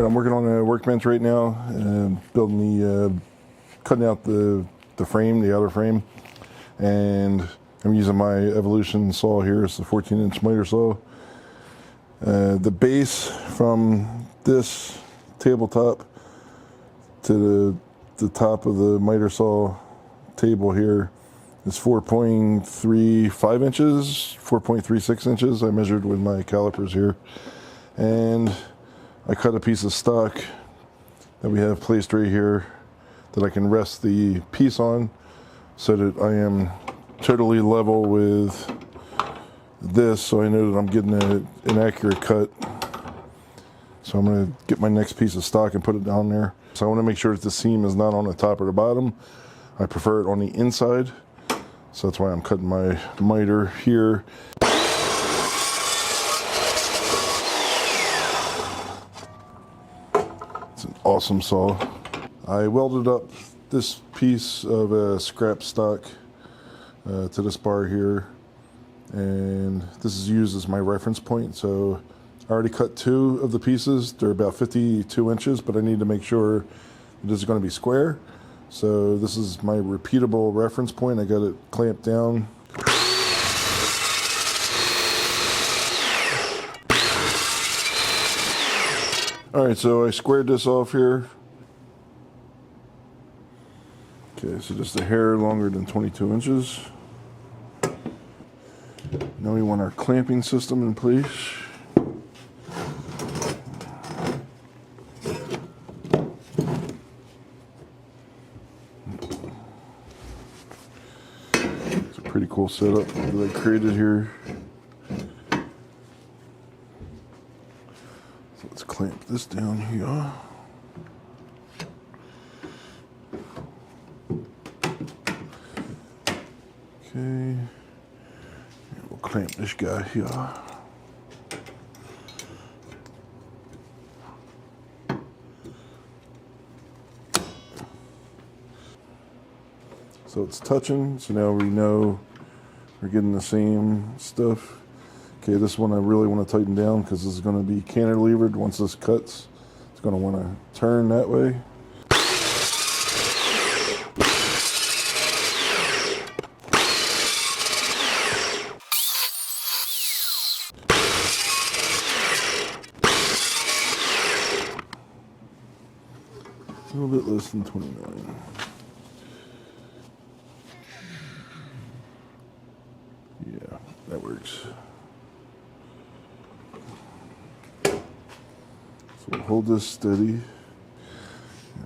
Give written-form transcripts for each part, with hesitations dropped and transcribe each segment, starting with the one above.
I'm working on a workbench right now, building cutting out the frame, the outer frame, and I'm using my Evolution saw here. It's the 14-inch miter saw. The base from this tabletop to the top of the miter saw table here is 4.35 inches, 4.36 inches. I measured with my calipers here, and I cut a piece of stock that we have placed right here that I can rest the piece on so that I am totally level with this, so I know that I'm getting an accurate cut. So I'm going to get my next piece of stock and put it down there. So I want to make sure that the seam is not on the top or the bottom. I prefer it on the inside. So that's why I'm cutting my miter here. It's an awesome saw. I welded up this piece of scrap stock to this bar here, and this is used as my reference point. So I already cut 2 of the pieces. They're about 52 inches, but I need to make sure this is going to be square. So this is my repeatable reference point. I got it clamped down. All right, so I squared this off here. Okay, so just a hair longer than 22 inches. Now we want our clamping system in place. It's a pretty cool setup that I created here. So let's clamp this down here. Okay, we'll clamp this guy here. So it's touching, so now we know we're getting the same stuff. Okay, this one I really want to tighten down because this is going to be cantilevered once this cuts. It's going to want to turn that way. A little bit less than 29. Yeah, that works. So we'll hold this steady, and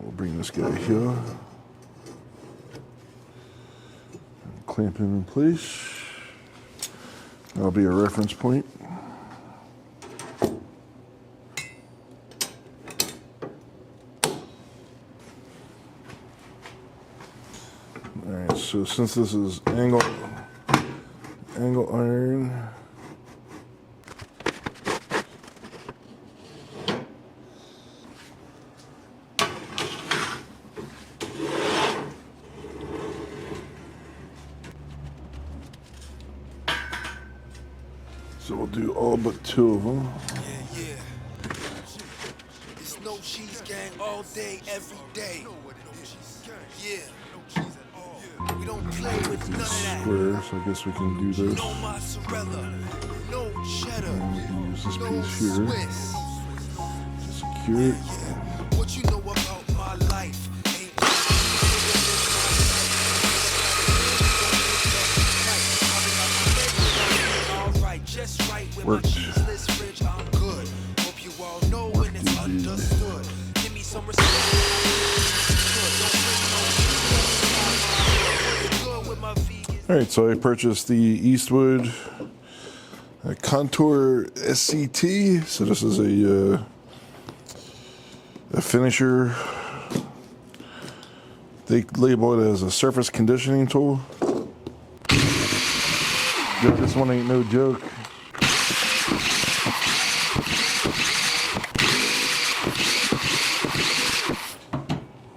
we'll bring this guy here, and clamp him in place. That'll be a reference point. Alright, so since this is angle iron, so we'll do all but 2 of them. Yeah. It's no cheese gang all day, every day. Yeah. We don't play with none of that. Square, so I guess we can do this. No mozzarella, no cheddar, And use this no piece here Swiss. to secure it. What you know about my life? Alright, just right with my cheeseless fridge, I'm good. Hope you all know when it's understood. Give me some respect. Alright, so I purchased the Eastwood Contour SCT. So this is a finisher. They label it as a surface conditioning tool. Yo, this one ain't no joke.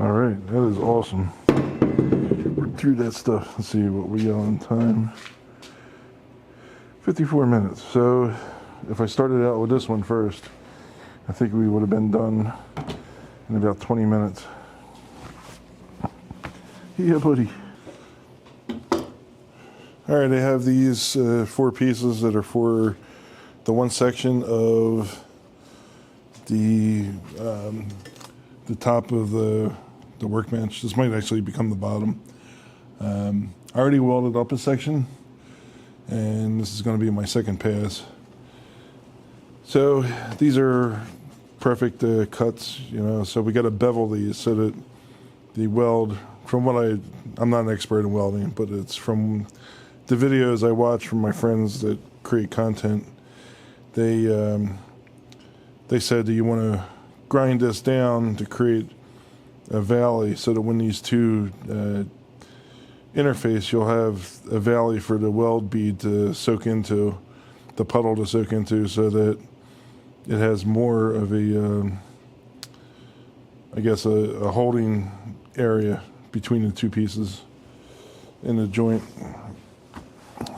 Alright, that is awesome. Through that stuff. Let's see what we got on time. 54 minutes. So if I started out with this one first, I think we would have been done in about 20 minutes. Yeah, buddy. All right, I have these 4 pieces that are for the one section of the top of the workbench. This might actually become the bottom. I already welded up a section, and this is going to be my second pass. So these are perfect cuts, you know. So we got to bevel these so that the weld, from what I'm not an expert in welding, but it's from the videos I watch from my friends that create content. They said that you want to grind this down to create a valley, so that when these two interface, you'll have a valley for the weld bead to soak into, the puddle to soak into, so that it has more of a, I guess, a holding area between the two pieces in the joint.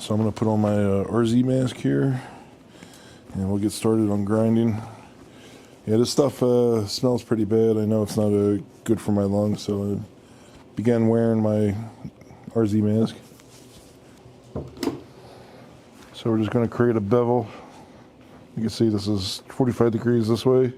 So I'm going to put on my RZ mask here, and we'll get started on grinding. Yeah, this stuff smells pretty bad. I know it's not good for my lungs, so I began wearing my RZ mask. So we're just going to create a bevel. You can see this is 45 degrees this way.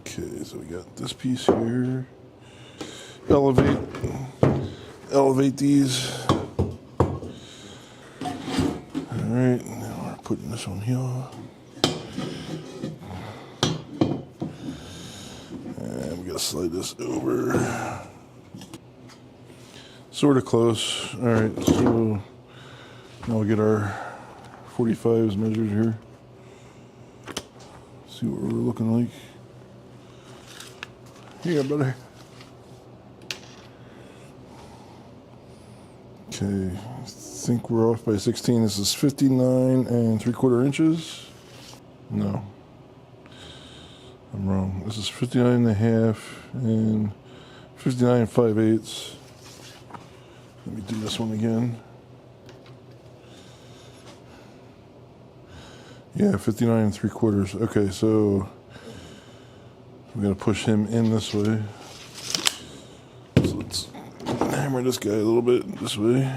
Okay, so we got this piece here. Elevate these. Alright, now we're putting this on here. And we gotta slide this over. Sort of close. Alright, so now we'll get our 45s measured here. See what we're looking like. Here, buddy. Okay, I think we're off by 16. This is 59 3/4 inches. No, I'm wrong. This is 59 1/2 and 59 5/8. Let me do this one again. Yeah, 59 3/4. Okay, so I'm gonna push him in this way. So let's hammer this guy a little bit this way.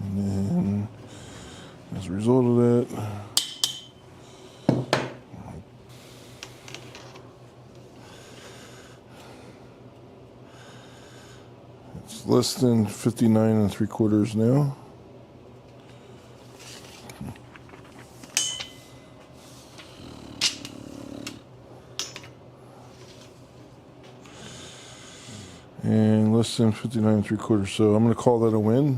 And then, as a result of that, it's less than 59 3/4 now. And less than 59 3/4. So I'm going to call that a win.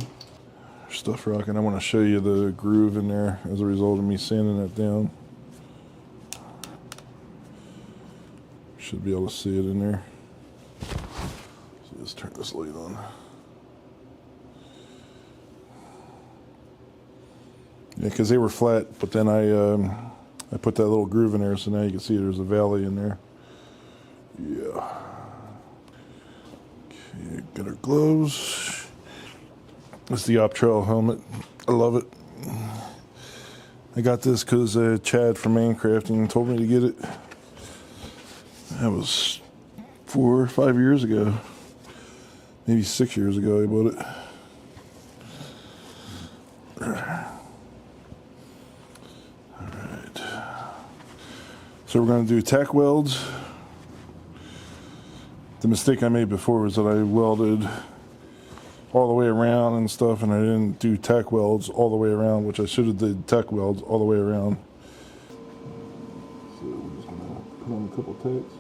Stuff rocking. I want to show you the groove in there as a result of me sanding that down. Should be able to see it in there. So let's turn this light on. Yeah, because they were flat, but then I put that little groove in there, so now you can see there's a valley in there. Yeah. Okay, got our gloves. This is the Op Trail helmet. I love it. I got this because Chad from Manecrafting told me to get it. That was 4 or 5 years ago. Maybe 6 years ago I bought it. Alright. So we're going to do tack welds. The mistake I made before was that I welded all the way around and stuff, and I didn't do tack welds all the way around, which I should have did tack welds all the way around. So we're just going to put on a couple tacks.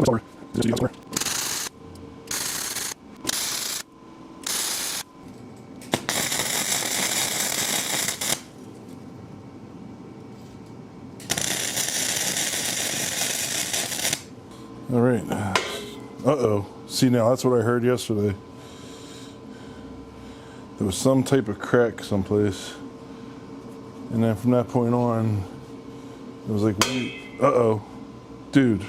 All right. Uh-oh. See, now that's what I heard yesterday. There was some type of crack someplace. And then from that point on, it was like, wait, uh-oh. Dude.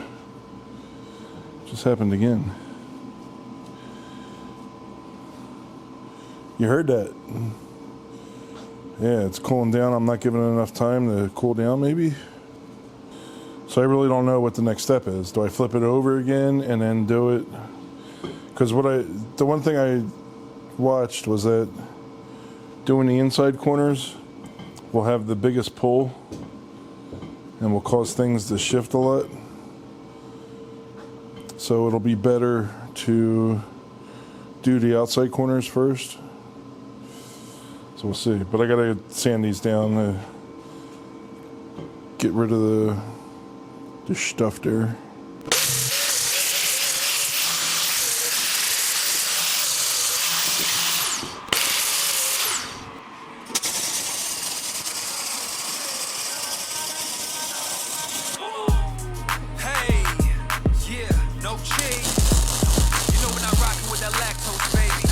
Just happened again. You heard that? Yeah, it's cooling down. I'm not giving it enough time to cool down, maybe. So I really don't know what the next step is. Do I flip it over again and then do it? Because the one thing I watched was that doing the inside corners will have the biggest pull and will cause things to shift a lot. So it'll be better to do the outside corners first. So we'll see. But I gotta sand these down to get rid of the stuff there. Hey, yeah, no cheese. You know we're not rocking with that lactose, baby.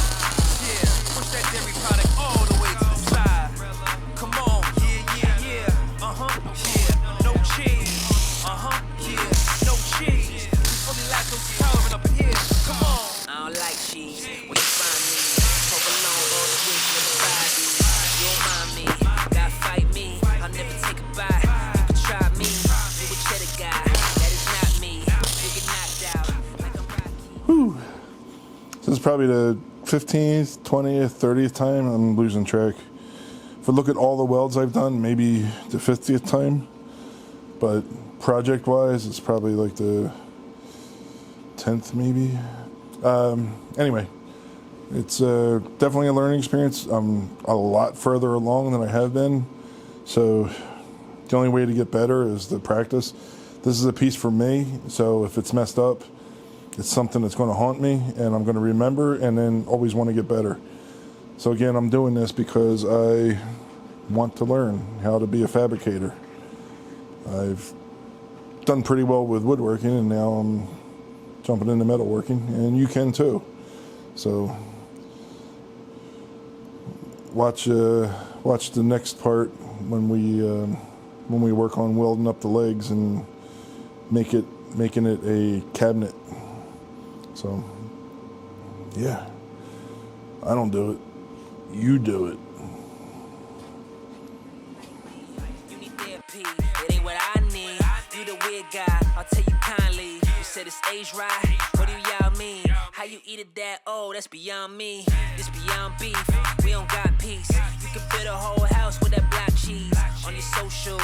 Yeah, push that dairy product all the way to the side. Come on, yeah. Yeah, no cheese. Yeah, no cheese. We fully lactose tolerant up in here. Come on. I don't like cheese. When you find me, provolone or switch with the body. You don't mind me, gotta fight me. I'll never take a bite. You can try me, you a cheddar guy. That is not me. You get knocked out like a Rocky. Whew. This is probably the 15th, 20th, 30th time. I'm losing track. If I look at all the welds I've done, maybe the 50th time. But project-wise, it's probably like the 10th, maybe. Anyway, it's definitely a learning experience. I'm a lot further along than I have been. So the only way to get better is to practice. This is a piece for me, so if it's messed up, it's something that's going to haunt me, and I'm going to remember and then always want to get better. So again, I'm doing this because I want to learn how to be a fabricator. I've done pretty well with woodworking, and now I'm jumping into metalworking, and you can too. So watch the next part when we work on welding up the legs and making it a cabinet. So yeah, I don't do it. You do it. You need therapy, it ain't what I need. You the weird guy, I'll tell you kindly. You said it's age right, what do y'all mean? How you eat it that old, that's beyond me. This beyond beef, we don't got peace. You can build a whole house with that black cheese. On your socials,